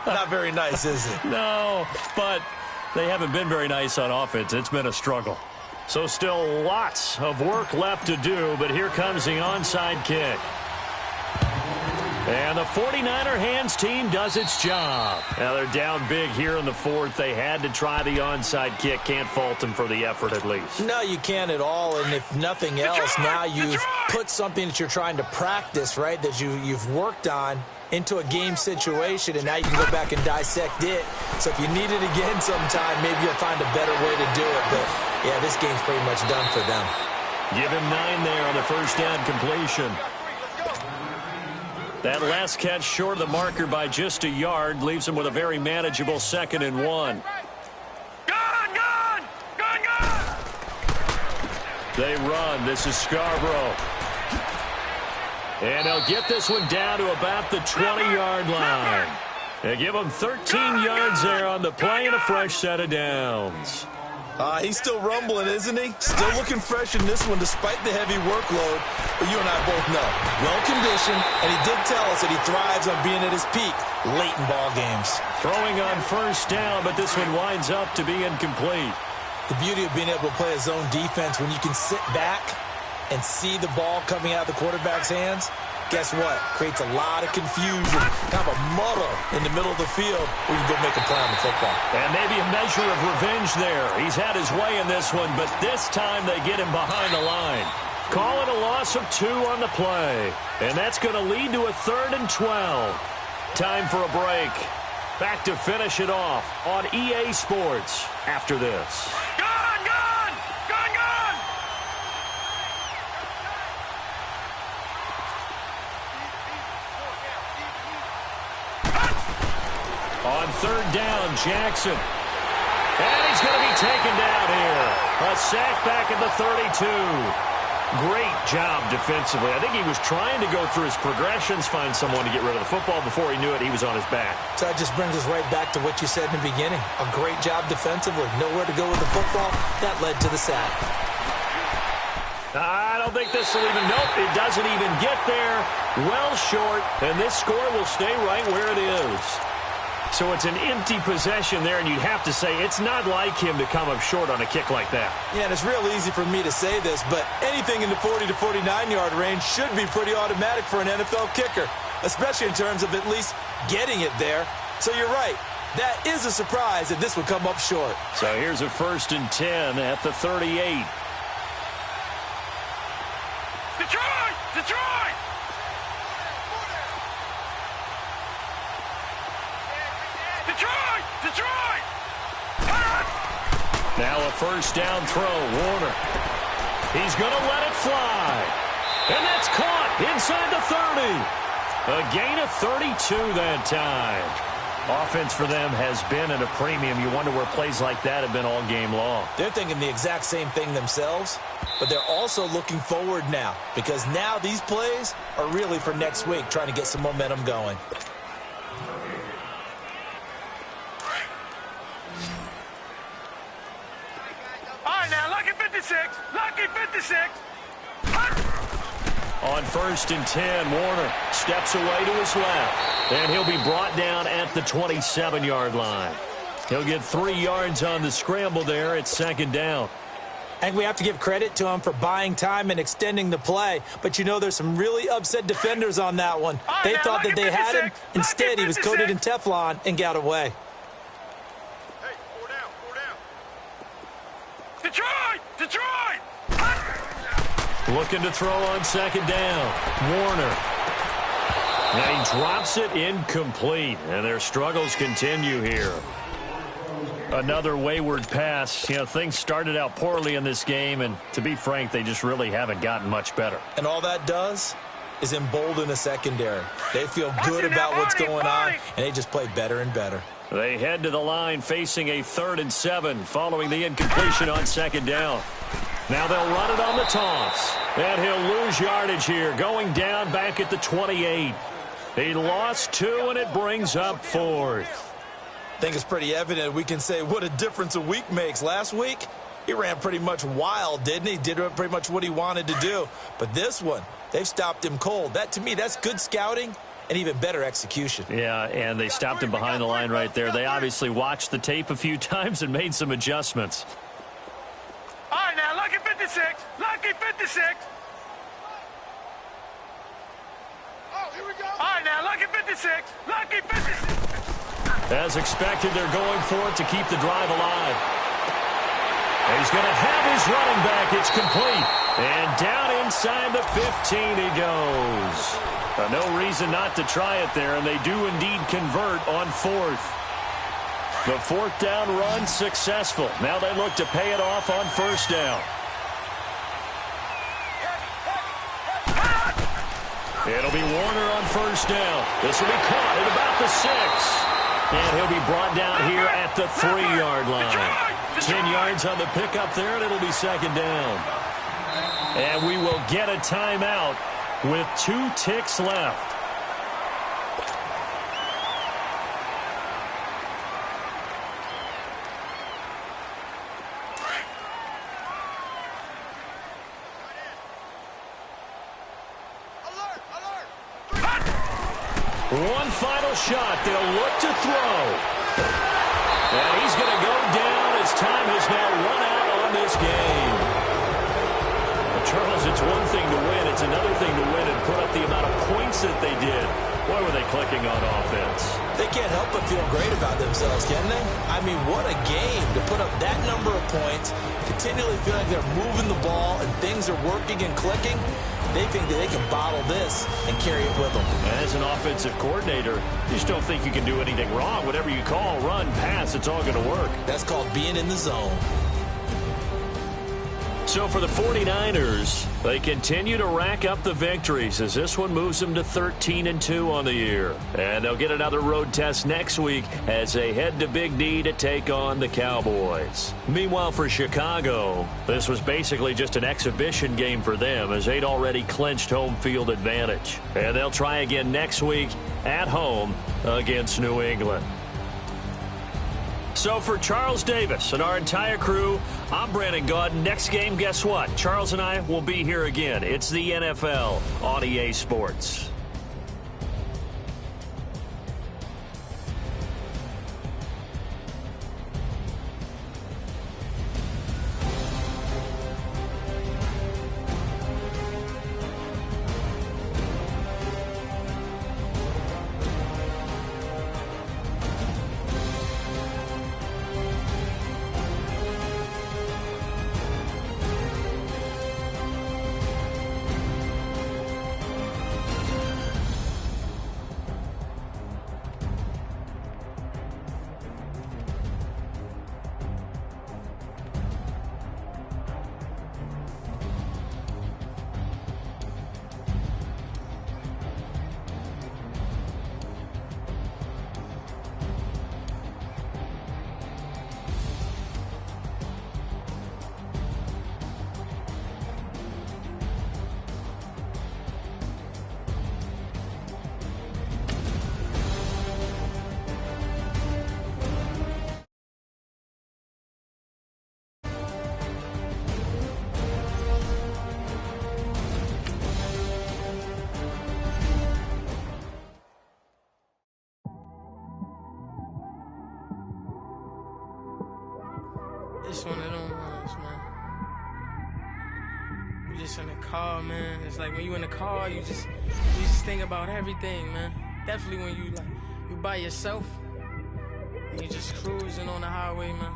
Not very nice, is it? No, but they haven't been very nice on offense. It's been a struggle. So still lots of work left to do, but here comes the onside kick. And the 49er hands team does its job. Now they're down big here in the 4th. They had to try the onside kick. Can't fault them for the effort at least. No, you can't at all. And if nothing else, now you've put something that you're trying to practice, right, that you've worked on into a game situation, and now you can go back and dissect it. So if you need it again sometime, maybe you'll find a better way to do it. But, yeah, this game's pretty much done for them. Give him 9 there on the first down completion. That last catch short of the marker by just a yard leaves him with a very manageable 2nd and 1. Gone! They run. This is Scarborough. And they'll get this one down to about the 20-yard line. They give him 13 yards there on the play and a fresh set of downs. He's still rumbling, isn't he? Still looking fresh in this one despite the heavy workload. But you and I both know, well-conditioned, and he did tell us that he thrives on being at his peak late in ball games. Throwing on first down, but this one winds up to be incomplete. The beauty of being able to play his own defense when you can sit back and see the ball coming out of the quarterback's hands, guess what? Creates a lot of confusion, kind of a muddle in the middle of the field where you go make a play on the football. And maybe a measure of revenge there. He's had his way in this one, but this time they get him behind the line. Call it a loss of 2 on the play. And that's going to lead to a 3rd and 12. Time for a break. Back to finish it off on EA Sports after this. Gone! On 3rd down, Jackson. And he's going to be taken down here. A sack back at the 32. Great job defensively. I think he was trying to go through his progressions, find someone to get rid of the football. Before he knew it, he was on his back. So that just brings us right back to what you said in the beginning. A great job defensively. Nowhere to go with the football. That led to the sack. I don't think this will even, nope, it doesn't even get there. Well short, and this score will stay right where it is. So it's an empty possession there, and you'd have to say it's not like him to come up short on a kick like that. Yeah, and it's real easy for me to say this, but anything in the 40 to 49-yard range should be pretty automatic for an NFL kicker, especially in terms of at least getting it there. So you're right. That is a surprise that this would come up short. So here's a 1st and 10 at the 38. Detroit! Now a 1st down throw, Warner. He's going to let it fly. And that's caught inside the 30. A gain of 32 that time. Offense for them has been at a premium. You wonder where plays like that have been all game long. They're thinking the exact same thing themselves, but they're also looking forward now because now these plays are really for next week, trying to get some momentum going. Lucky 56. On 1st and 10, Warner steps away to his left. And he'll be brought down at the 27-yard line. He'll get 3 yards on the scramble there at 2nd down. I think we have to give credit to him for buying time and extending the play. But, you know, there's some really upset defenders on that one. They thought that they had him. Instead, he was coated in Teflon and got away. Hey, 4 down, 4 down. Detroit! Looking to throw on second down. Warner. And he drops it incomplete. And their struggles continue here. Another wayward pass. You know, things started out poorly in this game, and to be frank, they just really haven't gotten much better. And all that does is embolden a secondary. They feel good about what's going on, and they just play better and better. They head to the line facing a 3rd and 7 following the incompletion on second down. Now they'll run it on the toss. And he'll lose yardage here, going down back at the 28. He lost 2, and it brings up 4th. I think it's pretty evident we can say what a difference a week makes. Last week, he ran pretty much wild, didn't he? Did pretty much what he wanted to do. But this one, they've stopped him cold. That, to me, that's good scouting and even better execution. Yeah, and they stopped him behind the line right there. They obviously watched the tape a few times and made some adjustments. All right, now, lucky 56. Lucky 56. Oh, here we go. All right, now, lucky 56. Lucky 56. As expected, they're going for it to keep the drive alive. And he's going to have his running back. It's complete. And down inside the 15 he goes. No reason not to try it there, and they do indeed convert on 4th. The 4th down run successful. Now they look to pay it off on 1st down. It'll be Warner on 1st down. This will be caught at about the 6. And he'll be brought down here at the 3-yard line. 10 yards on the pickup there, and it'll be 2nd down. And we will get a timeout with 2 ticks left. One final shot. They'll look to throw. And he's going to go down as time has now run out on this game. Well, Charles, it's one thing to win. It's another thing to win and put up the amount of points that they did. Boy, were they clicking on offense. They can't help but feel great about themselves, can they? I mean, what a game to put up that number of points, continually feel like they're moving the ball and things are working and clicking. They think that they can bottle this and carry it with them. As an offensive coordinator, you just don't think you can do anything wrong. Whatever you call, run, pass, it's all going to work. That's called being in the zone. So for the 49ers, they continue to rack up the victories as this one moves them to 13-2 on the year. And they'll get another road test next week as they head to Big D to take on the Cowboys. Meanwhile, for Chicago, this was basically just an exhibition game for them as they'd already clinched home field advantage. And they'll try again next week at home against New England. So for Charles Davis and our entire crew, I'm Brandon Gaud. Next game, guess what? Charles and I will be here again. It's the NFL on EA Sports. It's one of them ones, man. in the car, man. It's like when you in the car, you just think about everything, man. Definitely when you by yourself and you just cruising on the highway, man.